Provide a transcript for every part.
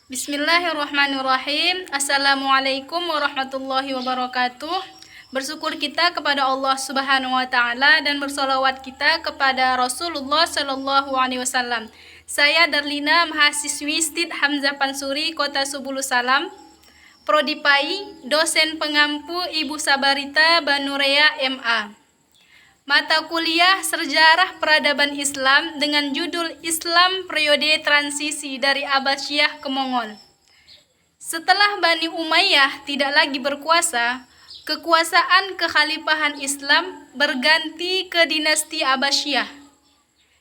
Bismillahirrahmanirrahim. Assalamualaikum warahmatullahi wabarakatuh. Bersyukur kita kepada Allah Subhanahu wa taala dan bersolawat kita kepada Rasulullah Shallallahu alaihi wasallam. Saya Darlina, mahasiswi STID Hamzah Pansuri, Kota Subulu Salam, Prodi PAI, dosen pengampu Ibu Sabarita Banurea MA. Mata kuliah Sejarah Peradaban Islam dengan judul Islam Periode Transisi dari Abbasiyah ke Mongol. Setelah Bani Umayyah tidak lagi berkuasa, kekuasaan kekhalifahan Islam berganti ke dinasti Abbasiyah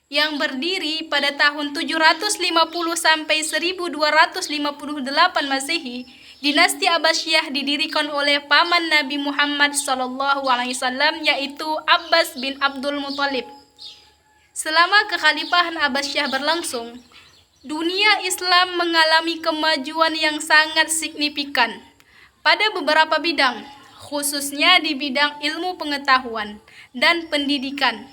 yang berdiri pada tahun 750 sampai 1258 Masehi. Dinasti Abbasiyah didirikan oleh paman Nabi Muhammad SAW, yaitu Abbas bin Abdul Muthalib. Selama kekhalifahan Abbasiyah berlangsung, dunia Islam mengalami kemajuan yang sangat signifikan pada beberapa bidang, khususnya di bidang ilmu pengetahuan dan pendidikan.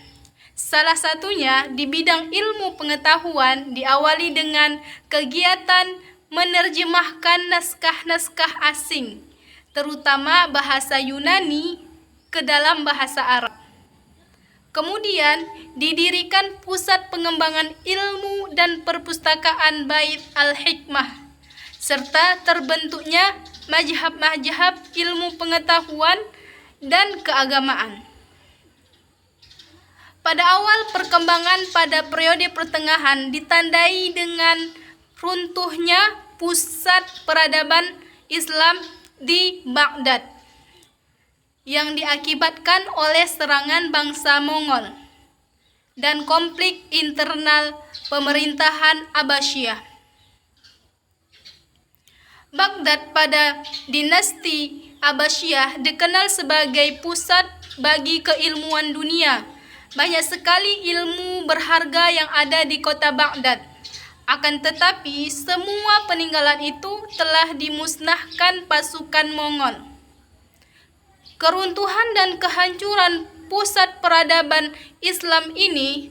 Salah satunya di bidang ilmu pengetahuan diawali dengan kegiatan menerjemahkan naskah-naskah asing, terutama bahasa Yunani, ke dalam bahasa Arab. Kemudian didirikan pusat pengembangan ilmu dan perpustakaan Bait al-Hikmah, serta terbentuknya mazhab-mazhab ilmu pengetahuan dan keagamaan. Pada awal perkembangan pada periode pertengahan ditandai dengan runtuhnya pusat peradaban Islam di Baghdad yang diakibatkan oleh serangan bangsa Mongol dan konflik internal pemerintahan Abbasiyah. Baghdad pada dinasti Abbasiyah dikenal sebagai pusat bagi keilmuan dunia. Banyak sekali ilmu berharga yang ada di kota Baghdad. Akan tetapi, semua peninggalan itu telah dimusnahkan pasukan Mongol. Keruntuhan dan kehancuran pusat peradaban Islam ini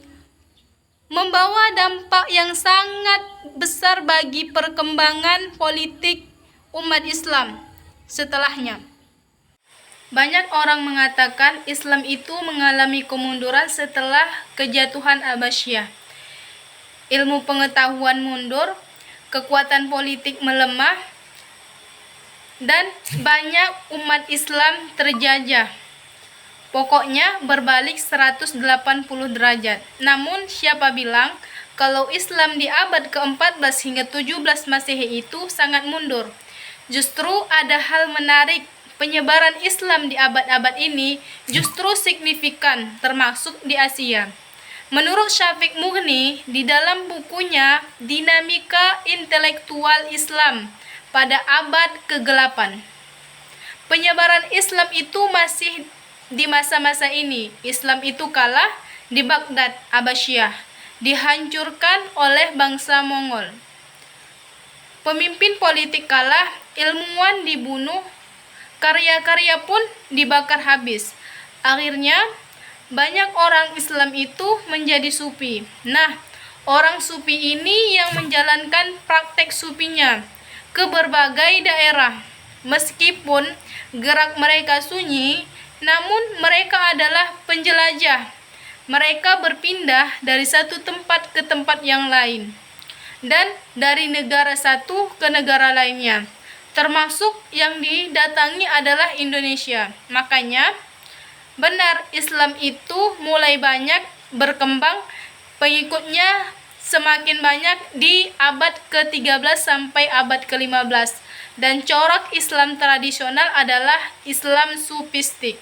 membawa dampak yang sangat besar bagi perkembangan politik umat Islam setelahnya. Banyak orang mengatakan Islam itu mengalami kemunduran setelah kejatuhan Abbasiyah. Ilmu pengetahuan mundur, kekuatan politik melemah, dan banyak umat Islam terjajah. Pokoknya berbalik 180 derajat. Namun siapa bilang kalau Islam di abad ke-14 hingga 17 Masehi itu sangat mundur? Justru ada hal menarik. Penyebaran Islam di abad-abad ini justru signifikan, termasuk di Asia. Menurut Syafiq Mughni, di dalam bukunya Dinamika Intelektual Islam pada abad ke-8, penyebaran Islam itu masih di masa-masa ini. Islam itu kalah di Baghdad, Abbasiyah, dihancurkan oleh bangsa Mongol. Pemimpin politik kalah, ilmuwan dibunuh, karya-karya pun dibakar habis. Akhirnya banyak orang Islam itu menjadi sufi. Nah, orang sufi ini yang menjalankan praktek sufinya ke berbagai daerah. Meskipun gerak mereka sunyi, namun mereka adalah penjelajah. Mereka berpindah dari satu tempat ke tempat yang lain, dan dari negara satu ke negara lainnya, termasuk yang didatangi adalah Indonesia. Makanya benar, Islam itu mulai banyak berkembang, pengikutnya semakin banyak di abad ke-13 sampai abad ke-15. Dan corak Islam tradisional adalah Islam sufistik.